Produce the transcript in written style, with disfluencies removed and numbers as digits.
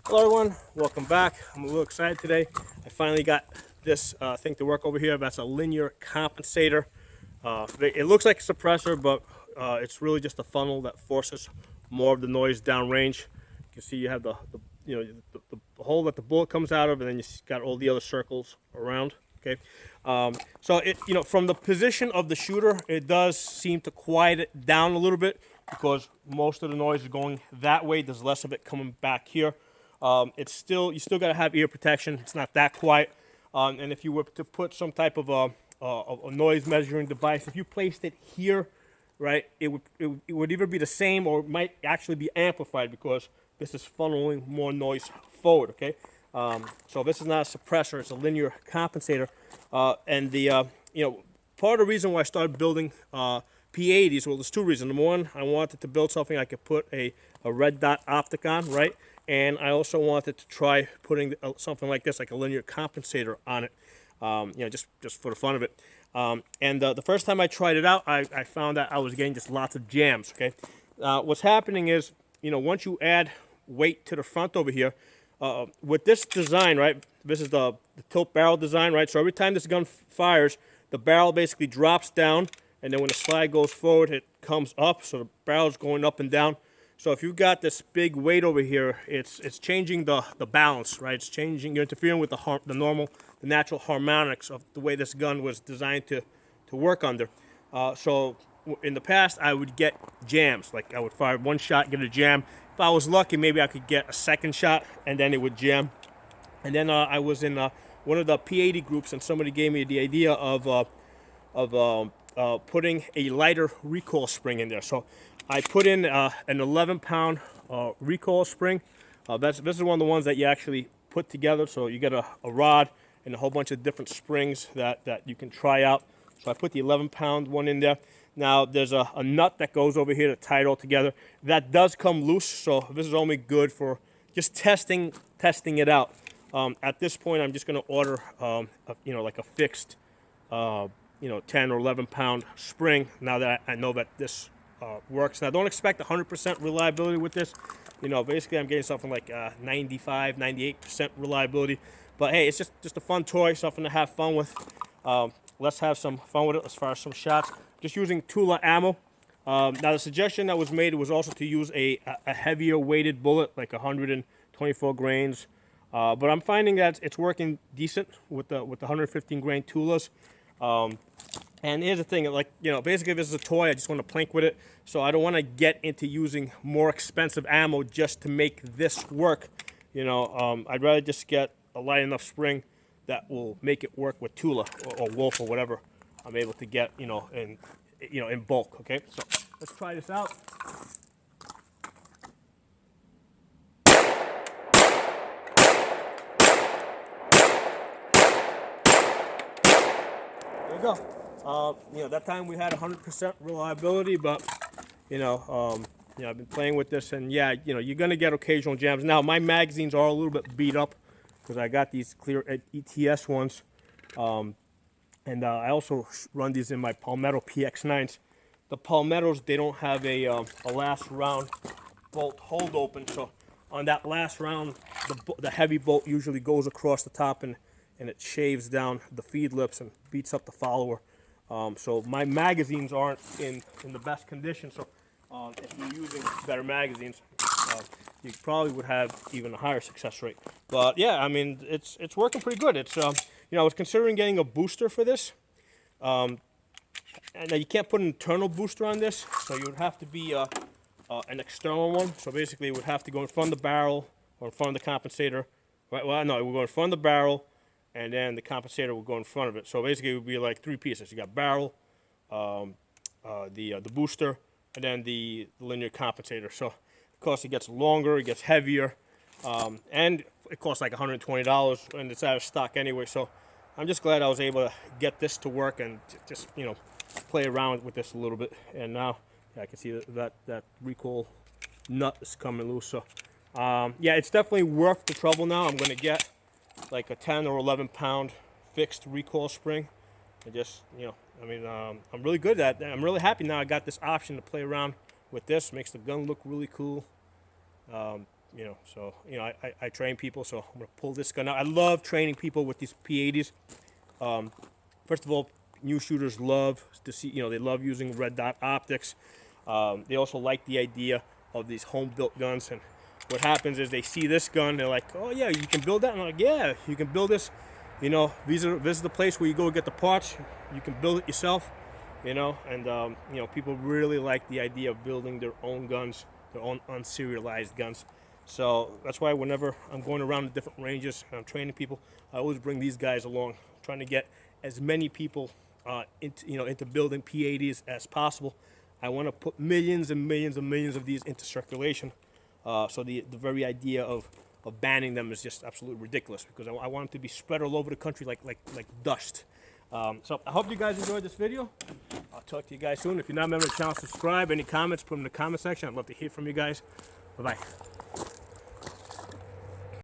Hello everyone, welcome back. I'm a little excited today. I finally got this thing to work over here. That's a linear compensator. It looks like a suppressor, but it's really just a funnel that forces more of the noise downrange. You can see you have the hole that the bullet comes out of, and then you got all the other circles around. Okay, so from the position of the shooter, it does seem to quiet it down a little bit because most of the noise is going that way. There's less of it coming back here. You still got to have ear protection. It's not that quiet. And if you were to put some type of a noise measuring device, if you placed it here, right, it would either be the same or it might actually be amplified because this is funneling more noise forward. Okay, so this is not a suppressor; it's a linear compensator. And part of the reason why I started building P80s, well, there's two reasons. Number one, I wanted to build something I could put a red dot optic on, right? And I also wanted to try putting something like this, like a linear compensator on it, just for the fun of it. And the first time I tried it out, I found that I was getting just lots of jams, okay? What's happening is, once you add weight to the front over here, with this design, right, this is the tilt barrel design, right? So every time this gun fires, the barrel basically drops down, and then when the slide goes forward, it comes up, so the barrel's going up and down. So if you've got this big weight over here, it's changing the balance, right? It's changing, you're interfering with the natural harmonics of the way this gun was designed to work under. So in the past, I would get jams. Like I would fire one shot, get a jam. If I was lucky, maybe I could get a second shot, and then it would jam. And then I was in one of the P80 groups, and somebody gave me the idea of putting a lighter recoil spring in there. So I put in an 11-pound recoil spring. This is one of the ones that you actually put together. So you get a rod and a whole bunch of different springs that you can try out. So I put the 11-pound one in there. Now there's a nut that goes over here to tie it all together. That does come loose, so this is only good for just testing it out. At this point, I'm just going to order, like a fixed, 10 or 11-pound spring. Now that I know that this works. Now, don't expect 100% reliability with this. Basically, I'm getting something like 95, 98% reliability. But hey, it's just a fun toy, something to have fun with. Let's have some fun with it as far as some shots. Just using Tula ammo. Now, the suggestion that was made was also to use a heavier weighted bullet, like 124 grains. But I'm finding that it's working decent with the 115 grain Tulas. And here's the thing, basically this is a toy. I just want to plink with it. So I don't want to get into using more expensive ammo just to make this work. I'd rather just get a light enough spring that will make it work with Tula or Wolf or whatever I'm able to get, in bulk. Okay, so let's try this out. There you go. That time we had 100% reliability, but I've been playing with this, and you're gonna get occasional jams. Now my magazines are a little bit beat up because I got these clear ETS ones, and I also run these in my Palmetto PX9s. The Palmettos, they don't have a last round bolt hold open, so on that last round, the heavy bolt usually goes across the top and it shaves down the feed lips and beats up the follower. So my magazines aren't in the best condition. So if you're using better magazines, you probably would have even a higher success rate. But yeah, I mean, it's working pretty good. I was considering getting a booster for this. And now you can't put an internal booster on this, so you would have to be an external one. So basically, it would have to go in front of the barrel or in front of the compensator. Right? Well, no, it would go in front of the barrel, and then the compensator will go in front of it. So basically, it would be like three pieces. You got barrel, the booster, and then the linear compensator. So of course, it gets longer, it gets heavier, and it costs like $120, and it's out of stock anyway. So I'm just glad I was able to get this to work and just play around with this a little bit. And now I can see that recoil nut is coming loose. So it's definitely worth the trouble. Now I'm going to get like a 10 or 11-pound fixed recoil spring, and just I'm really good at that. I'm really happy now I got this option to play around with this. Makes the gun look really cool. You know, so you know, I train people, so I'm gonna pull this gun out. I love training people with these P80s. First of all, new shooters love to see, you know, they love using red dot optics. They also like the idea of these home-built guns. And what happens is they see this gun, they're like, oh yeah, you can build that. And I'm like, yeah, you can build this. You know, this is the place where you go get the parts. You can build it yourself. You know, and you know, people really like the idea of building their own guns, their own unserialized guns. So that's why whenever I'm going around the different ranges and I'm training people, I always bring these guys along, trying to get as many people into building P80s as possible. I want to put millions and millions and millions of these into circulation. So the very idea of banning them is just absolutely ridiculous, because I want them to be spread all over the country like dust. So I hope you guys enjoyed this video. I'll talk to you guys soon. If you're not a member of the channel, subscribe. Any comments, put them in the comment section. I'd love to hear from you guys. Bye-bye.